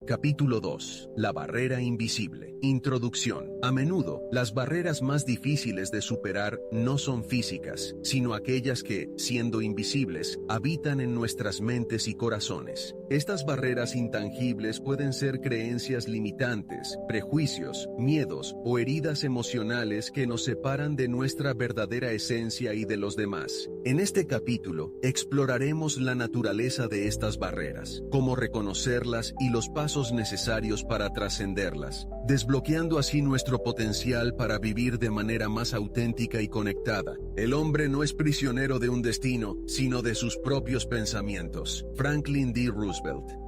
Capítulo 2. La barrera invisible. Introducción. A menudo, las barreras más difíciles de superar no son físicas, sino aquellas que, siendo invisibles, habitan en nuestras mentes y corazones. Estas barreras intangibles pueden ser creencias limitantes, prejuicios, miedos o heridas emocionales que nos separan de nuestra verdadera esencia y de los demás. En este capítulo, exploraremos la naturaleza de estas barreras, cómo reconocerlas y los pasos necesarios para trascenderlas, desbloqueando así nuestro potencial para vivir de manera más auténtica y conectada. El hombre no es prisionero de un destino, sino de sus propios pensamientos. Franklin D. Roosevelt.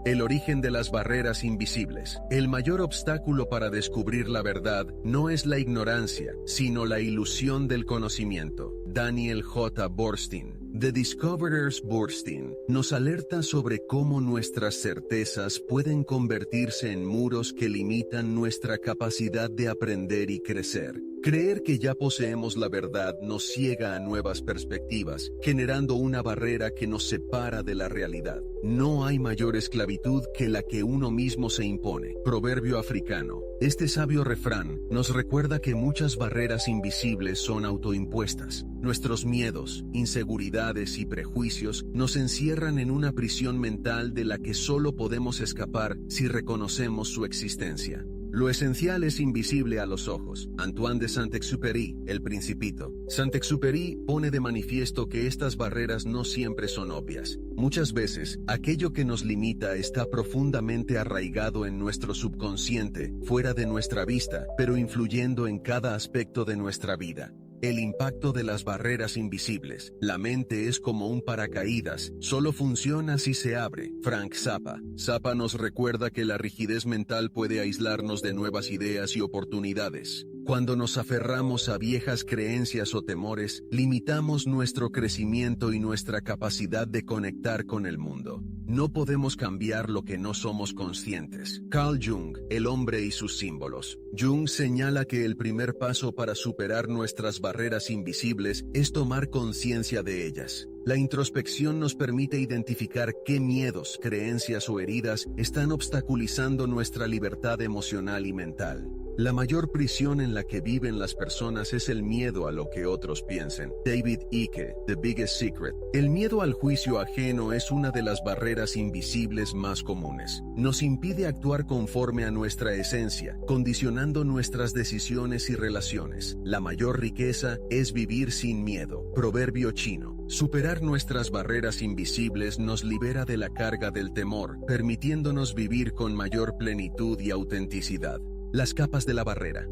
El origen de las barreras invisibles. El mayor obstáculo para descubrir la verdad no es la ignorancia, sino la ilusión del conocimiento. Daniel J. Boorstin. The Discoverer's Boorstin nos alerta sobre cómo nuestras certezas pueden convertirse en muros que limitan nuestra capacidad de aprender y crecer. Creer que ya poseemos la verdad nos ciega a nuevas perspectivas, generando una barrera que nos separa de la realidad. No hay mayor esclavitud que la que uno mismo se impone. Proverbio africano. Este sabio refrán nos recuerda que muchas barreras invisibles son autoimpuestas. Nuestros miedos, inseguridades y prejuicios nos encierran en una prisión mental de la que solo podemos escapar si reconocemos su existencia. Lo esencial es invisible a los ojos. Antoine de Saint-Exupéry, El Principito. Saint-Exupéry pone de manifiesto que estas barreras no siempre son obvias. Muchas veces, aquello que nos limita está profundamente arraigado en nuestro subconsciente, fuera de nuestra vista, pero influyendo en cada aspecto de nuestra vida. El impacto de las barreras invisibles. La mente es como un paracaídas, solo funciona si se abre. Frank Zappa. Zappa nos recuerda que la rigidez mental puede aislarnos de nuevas ideas y oportunidades. Cuando nos aferramos a viejas creencias o temores, limitamos nuestro crecimiento y nuestra capacidad de conectar con el mundo. No podemos cambiar lo que no somos conscientes. Carl Jung, El hombre y sus símbolos. Jung señala que el primer paso para superar nuestras barreras invisibles es tomar conciencia de ellas. La introspección nos permite identificar qué miedos, creencias o heridas están obstaculizando nuestra libertad emocional y mental. La mayor prisión en la que viven las personas es el miedo a lo que otros piensen. David Icke, The Biggest Secret. El miedo al juicio ajeno es una de las barreras invisibles más comunes. Nos impide actuar conforme a nuestra esencia, condicionando nuestras decisiones y relaciones. La mayor riqueza es vivir sin miedo. Proverbio chino. Superar nuestras barreras invisibles nos libera de la carga del temor, permitiéndonos vivir con mayor plenitud y autenticidad. Las capas de la barrera.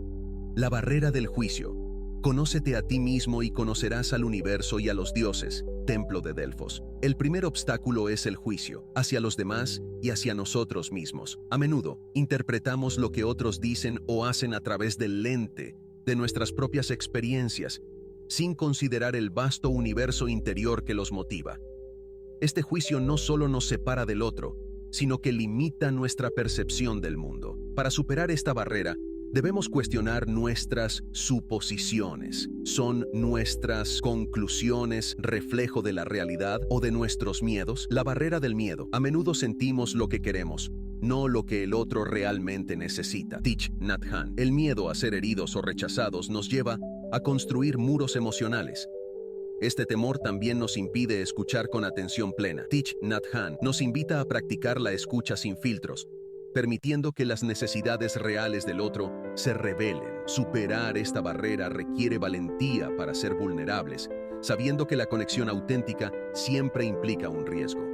La barrera del juicio. Conócete a ti mismo y conocerás al universo y a los dioses. Templo de Delfos. El primer obstáculo es el juicio, hacia los demás y hacia nosotros mismos. A menudo, interpretamos lo que otros dicen o hacen a través del lente de nuestras propias experiencias, sin considerar el vasto universo interior que los motiva. Este juicio no solo nos separa del otro, sino que limita nuestra percepción del mundo. Para superar esta barrera, debemos cuestionar nuestras suposiciones. ¿Son nuestras conclusiones reflejo de la realidad o de nuestros miedos? La barrera del miedo. A menudo sentimos lo que queremos, no lo que el otro realmente necesita. Thich Nhat Hanh. El miedo a ser heridos o rechazados nos lleva a construir muros emocionales. Este temor también nos impide escuchar con atención plena. Thich Nhat Hanh nos invita a practicar la escucha sin filtros, permitiendo que las necesidades reales del otro se revelen. Superar esta barrera requiere valentía para ser vulnerables, sabiendo que la conexión auténtica siempre implica un riesgo.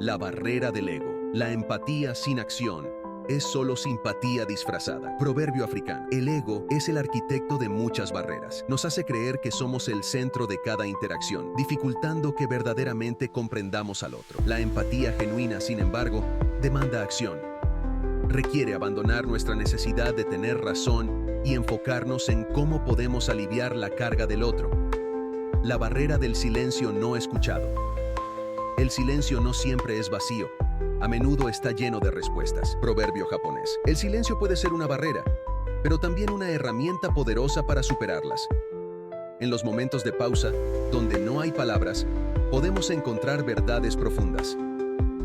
La barrera del ego. La empatía sin acción es solo simpatía disfrazada. Proverbio africano. El ego es el arquitecto de muchas barreras. Nos hace creer que somos el centro de cada interacción, dificultando que verdaderamente comprendamos al otro. La empatía genuina, sin embargo, demanda acción. Requiere abandonar nuestra necesidad de tener razón y enfocarnos en cómo podemos aliviar la carga del otro. La barrera del silencio no escuchado. El silencio no siempre es vacío. A menudo está lleno de respuestas. Proverbio japonés. El silencio puede ser una barrera, pero también una herramienta poderosa para superarlas. En los momentos de pausa, donde no hay palabras, podemos encontrar verdades profundas.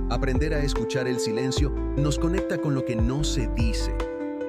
Aprender a escuchar el silencio nos conecta con lo que no se dice,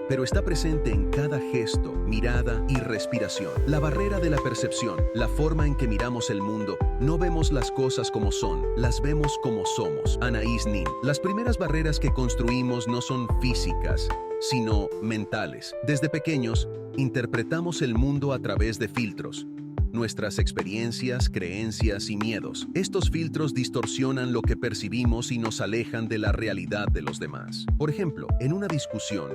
pero está presente en cada gesto, mirada y respiración. La barrera de la percepción, la forma en que miramos el mundo, no vemos las cosas como son, las vemos como somos. Anaïs Nin. Las primeras barreras que construimos no son físicas, sino mentales. Desde pequeños, interpretamos el mundo a través de filtros. Nuestras experiencias, creencias y miedos. Estos filtros distorsionan lo que percibimos y nos alejan de la realidad de los demás. Por ejemplo, en una discusión,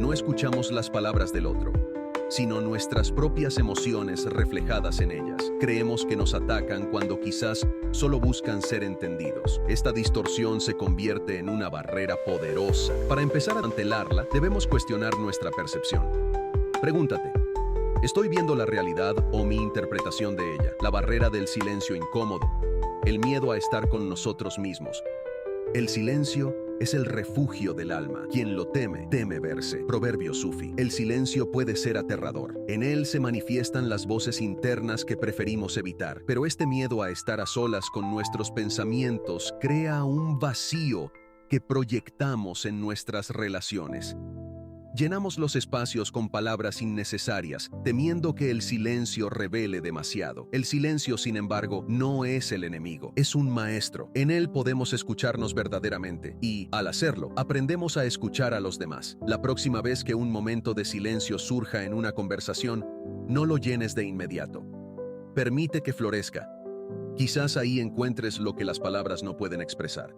no escuchamos las palabras del otro, sino nuestras propias emociones reflejadas en ellas. Creemos que nos atacan cuando quizás solo buscan ser entendidos. Esta distorsión se convierte en una barrera poderosa. Para empezar a desmantelarla, debemos cuestionar nuestra percepción. Pregúntate, ¿estoy viendo la realidad o mi interpretación de ella? La barrera del silencio incómodo, el miedo a estar con nosotros mismos. El silencio es el refugio del alma. Quien lo teme, teme verse. Proverbio Sufi. El silencio puede ser aterrador. En él se manifiestan las voces internas que preferimos evitar. Pero este miedo a estar a solas con nuestros pensamientos crea un vacío que proyectamos en nuestras relaciones. Llenamos los espacios con palabras innecesarias, temiendo que el silencio revele demasiado. El silencio, sin embargo, no es el enemigo, es un maestro. En él podemos escucharnos verdaderamente y, al hacerlo, aprendemos a escuchar a los demás. La próxima vez que un momento de silencio surja en una conversación, no lo llenes de inmediato. Permite que florezca. Quizás ahí encuentres lo que las palabras no pueden expresar.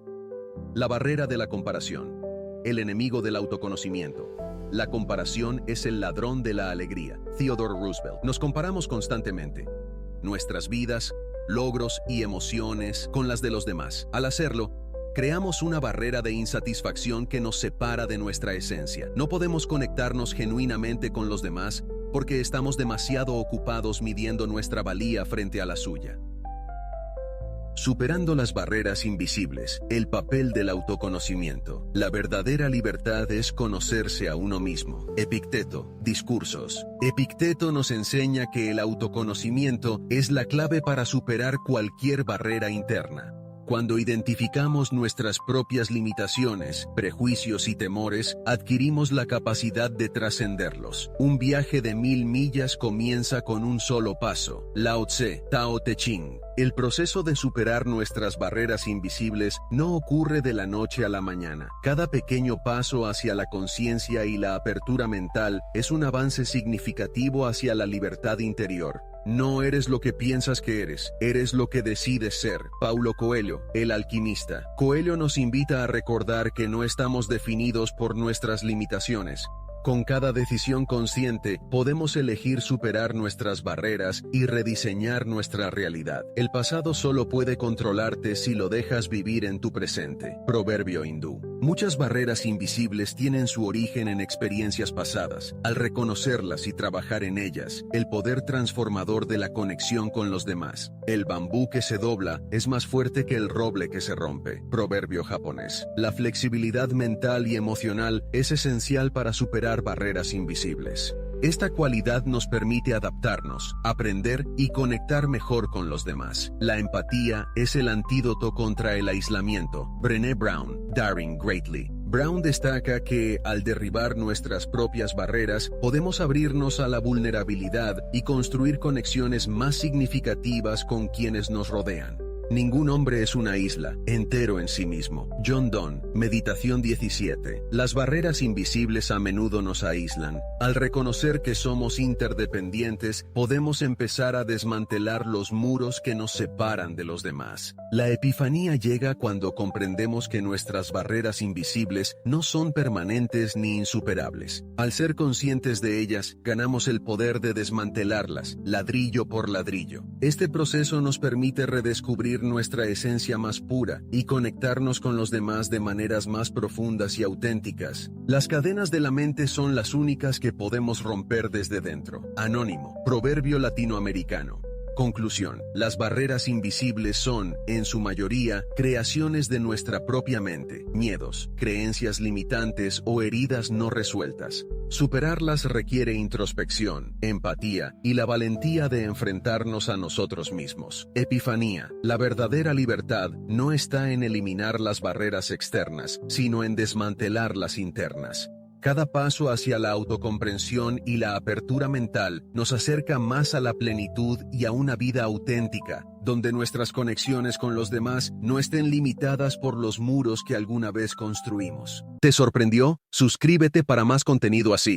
La barrera de la comparación, el enemigo del autoconocimiento. La comparación es el ladrón de la alegría. Theodore Roosevelt. Nos comparamos constantemente. Nuestras vidas, logros y emociones con las de los demás. Al hacerlo, creamos una barrera de insatisfacción que nos separa de nuestra esencia. No podemos conectarnos genuinamente con los demás porque estamos demasiado ocupados midiendo nuestra valía frente a la suya. Superando las barreras invisibles, el papel del autoconocimiento. La verdadera libertad es conocerse a uno mismo. Epicteto, Discursos. Epicteto nos enseña que el autoconocimiento es la clave para superar cualquier barrera interna. Cuando identificamos nuestras propias limitaciones, prejuicios y temores, adquirimos la capacidad de trascenderlos. Un viaje de 1000 millas comienza con un solo paso. Lao Tse, Tao Te Ching. El proceso de superar nuestras barreras invisibles no ocurre de la noche a la mañana. Cada pequeño paso hacia la conciencia y la apertura mental es un avance significativo hacia la libertad interior. No eres lo que piensas que eres lo que decides ser. Paulo Coelho, el alquimista. Coelho nos invita a recordar que no estamos definidos por nuestras limitaciones. Con cada decisión consciente, podemos elegir superar nuestras barreras y rediseñar nuestra realidad. El pasado solo puede controlarte si lo dejas vivir en tu presente. Proverbio hindú. Muchas barreras invisibles tienen su origen en experiencias pasadas. Al reconocerlas y trabajar en ellas, el poder transformador de la conexión con los demás. El bambú que se dobla es más fuerte que el roble que se rompe. Proverbio japonés. La flexibilidad mental y emocional es esencial para superar barreras invisibles. Esta cualidad nos permite adaptarnos, aprender y conectar mejor con los demás. La empatía es el antídoto contra el aislamiento. Brené Brown, Daring Greatly. Brown destaca que, al derribar nuestras propias barreras, podemos abrirnos a la vulnerabilidad y construir conexiones más significativas con quienes nos rodean. Ningún hombre es una isla, entero en sí mismo. John Donne, Meditación 17. Las barreras invisibles a menudo nos aíslan. Al reconocer que somos interdependientes, podemos empezar a desmantelar los muros que nos separan de los demás. La epifanía llega cuando comprendemos que nuestras barreras invisibles no son permanentes ni insuperables. Al ser conscientes de ellas, ganamos el poder de desmantelarlas, ladrillo por ladrillo. Este proceso nos permite redescubrir nuestra esencia más pura y conectarnos con los demás de maneras más profundas y auténticas. Las cadenas de la mente son las únicas que podemos romper desde dentro. Anónimo, proverbio latinoamericano. Conclusión: las barreras invisibles son, en su mayoría, creaciones de nuestra propia mente, miedos, creencias limitantes o heridas no resueltas. Superarlas requiere introspección, empatía y la valentía de enfrentarnos a nosotros mismos. Epifanía: la verdadera libertad no está en eliminar las barreras externas, sino en desmantelar las internas. Cada paso hacia la autocomprensión y la apertura mental nos acerca más a la plenitud y a una vida auténtica, donde nuestras conexiones con los demás no estén limitadas por los muros que alguna vez construimos. ¿Te sorprendió? Suscríbete para más contenido así.